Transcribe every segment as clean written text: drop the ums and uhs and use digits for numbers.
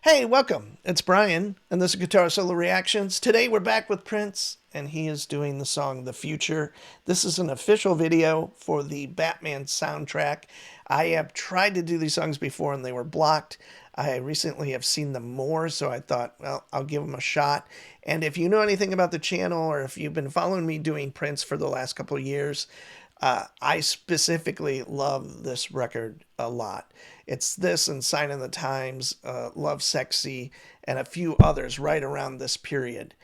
Hey, welcome. It's Brian, and this is Guitar Solo Reactions. Today we're back with Prince, and he is doing the song The Future. This is an official video for the Batman soundtrack. I have tried to do these songs before, and they were blocked. I recently have seen them more, so I thought, well, I'll give them a shot. And if you know anything about the channel, or if you've been following me doing Prince for the last couple of years, I specifically love this record a lot. It's this and Sign of the Times, Love Sexy, and a few others right around this period.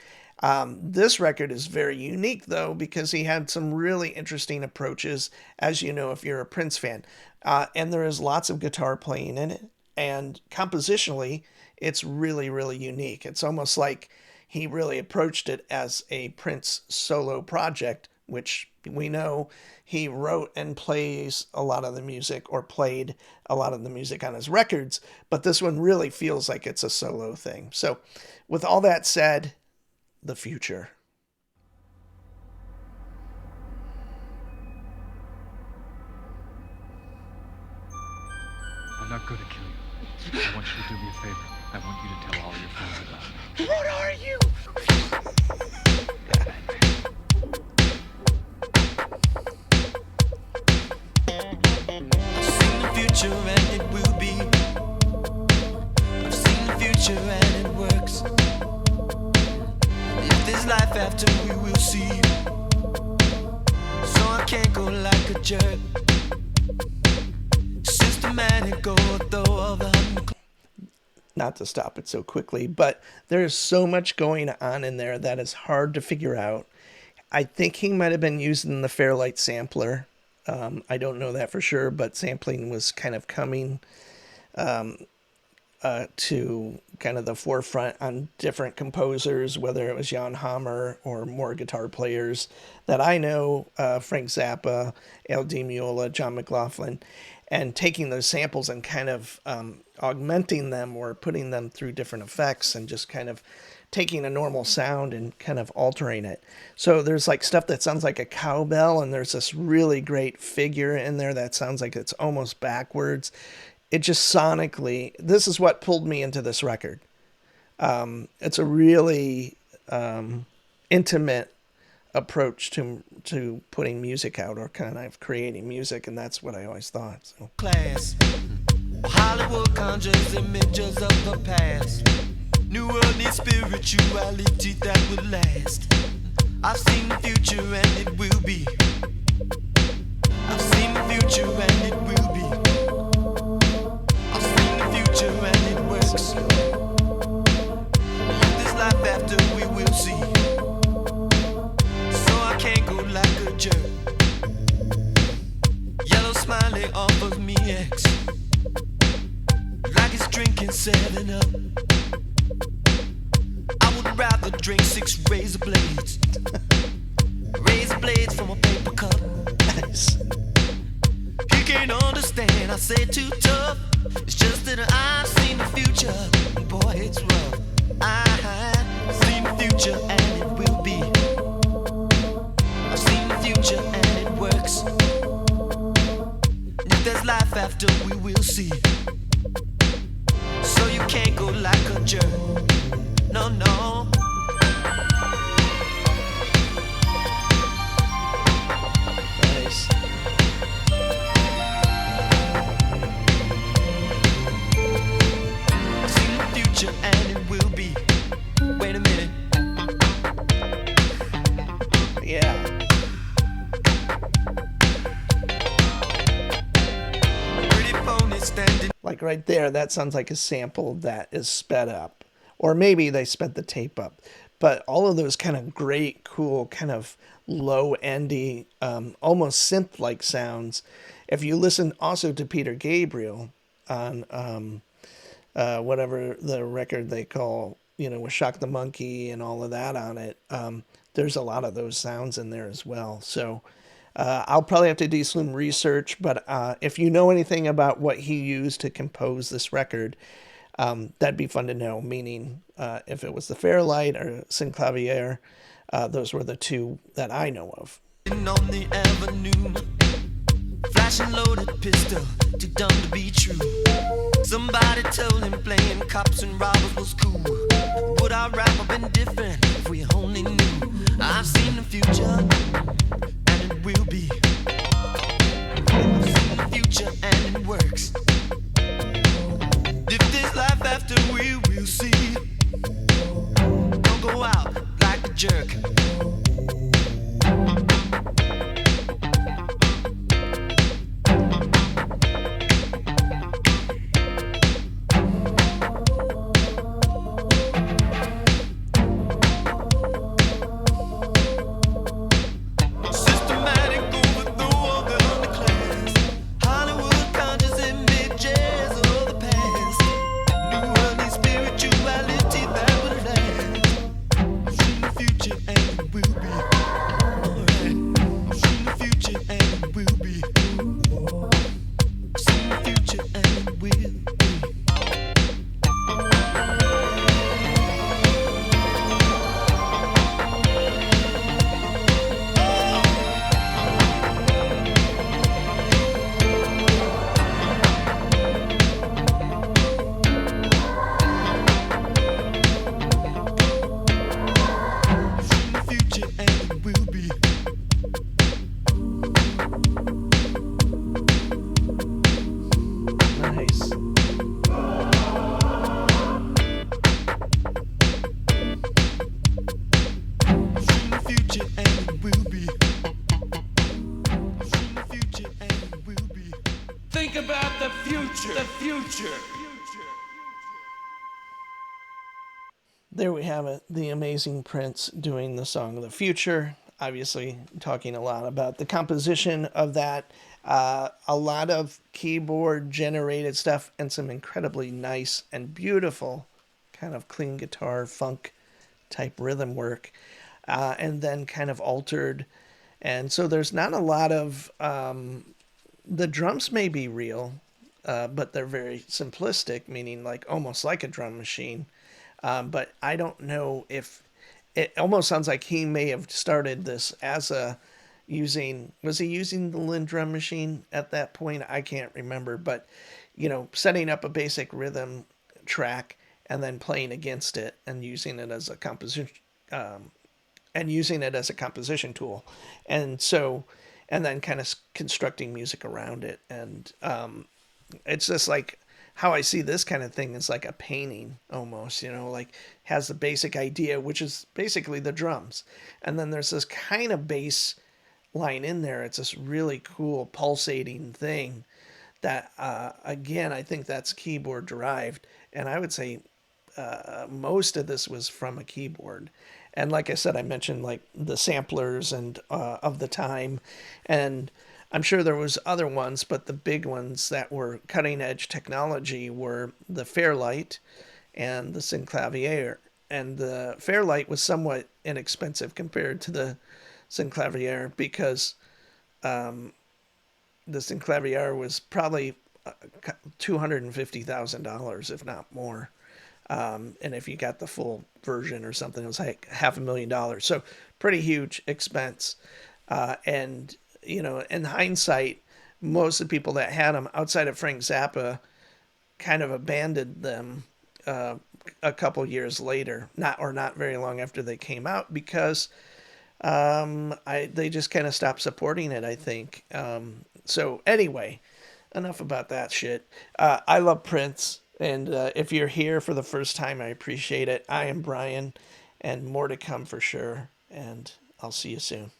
This record is very unique, though, because he had some really interesting approaches, as you know, if you're a Prince fan. And there is lots of guitar playing in it. And compositionally, it's really, really unique. It's almost like he really approached it as a Prince solo project, which we know he wrote and plays a lot of the music, or played a lot of the music on his records, but this one really feels like it's a solo thing. So with all that said, The Future. I'm not going to kill you. I want you to do me a favor. I want you to tell all your friends about me. What are you? I've seen the future and it will be. I've seen the future and it works. If there's life after, we will see. So I can't go like a jerk. Systematic although of the Not to stop it so quickly, but there's so much going on in there that is hard to figure out. I think he might have been using the Fairlight sampler. I don't know that for sure, but sampling was kind of coming to kind of the forefront on different composers, whether it was Jan Hammer or more guitar players that I know, Frank Zappa, Al Di Meola, John McLaughlin, and taking those samples and kind of augmenting them or putting them through different effects and just kind of taking a normal sound and kind of altering it. So there's like stuff that sounds like a cowbell, and there's this really great figure in there that sounds like it's almost backwards. It just sonically, this is what pulled me into this record. It's a really intimate approach to putting music out, or kind of creating music, and that's what I always thought. So. class. Hollywood conjures images of the past. New world needs spirituality that will last. I've seen the future and it will be. I've seen the future and it will be. I've seen the future and it works. If there's life after, we will see. So I can't go like a jerk. Yellow smiley offers me X, like it's drinking 7-Up. I would rather drink 6 razor blades. Razor blades from a paper cup. Nice. You can't understand, I say too tough. It's just that I've seen the future. Boy, it's rough. I've seen the future and it will be. I've seen the future and it works. And if there's life after, we will see. So you can't go like a jerk. No, no. Nice. I've seen the future and it will be. Wait a minute. Yeah. Pretty pony standing. Like right there, that sounds like a sample that is sped up. Or maybe they sped the tape up. But all of those kind of great, cool, kind of low-endy, almost synth-like sounds. If you listen also to Peter Gabriel on whatever the record they call, with Shock the Monkey and all of that on it, there's a lot of those sounds in there as well. So I'll probably have to do some research, but if you know anything about what he used to compose this record, that'd be fun to know, meaning if it was the Fairlight or Synclavier, those were the two that I know of. On the avenue, Flashing loaded pistol, too dumb to be true. Somebody told him playing cops and robbers was cool. Would our rap have been different if we only knew? I've seen the future, and it will be. I've seen the future, and it works. If there's life after, we will see. Don't go out like a jerk. Think about the future. The future. There we have it, the amazing Prince doing the song The Future. Obviously, talking a lot about the composition of that. A lot of keyboard-generated stuff and some incredibly nice and beautiful kind of clean guitar, funk-type rhythm work. And then kind of altered. And so there's not a lot of... the drums may be real, but they're very simplistic, meaning like almost like a drum machine. But I don't know if it almost sounds like he may have started this as was he using the Linn drum machine at that point? I can't remember, but setting up a basic rhythm track and then playing against it and using it as a composition tool. And then kind of constructing music around it. And it's just like how I see this kind of thing is like a painting almost, like has the basic idea, which is basically the drums. And then there's this kind of bass line in there. It's this really cool pulsating thing that, again, I think that's keyboard derived. And I would say most of this was from a keyboard. And like I said, I mentioned like the samplers and of the time, and I'm sure there was other ones, but the big ones that were cutting edge technology were the Fairlight and the Synclavier. And the Fairlight was somewhat inexpensive compared to the Synclavier because the Synclavier was probably $250,000, if not more. And if you got the full version or something, it was like $500,000. So pretty huge expense. And, in hindsight, most of the people that had them outside of Frank Zappa kind of abandoned them a couple years later, not very long after they came out, because they just kind of stopped supporting it, I think. So anyway, enough about that shit. I love Prince. And if you're here for the first time, I appreciate it. I am Brian, and more to come for sure. And I'll see you soon.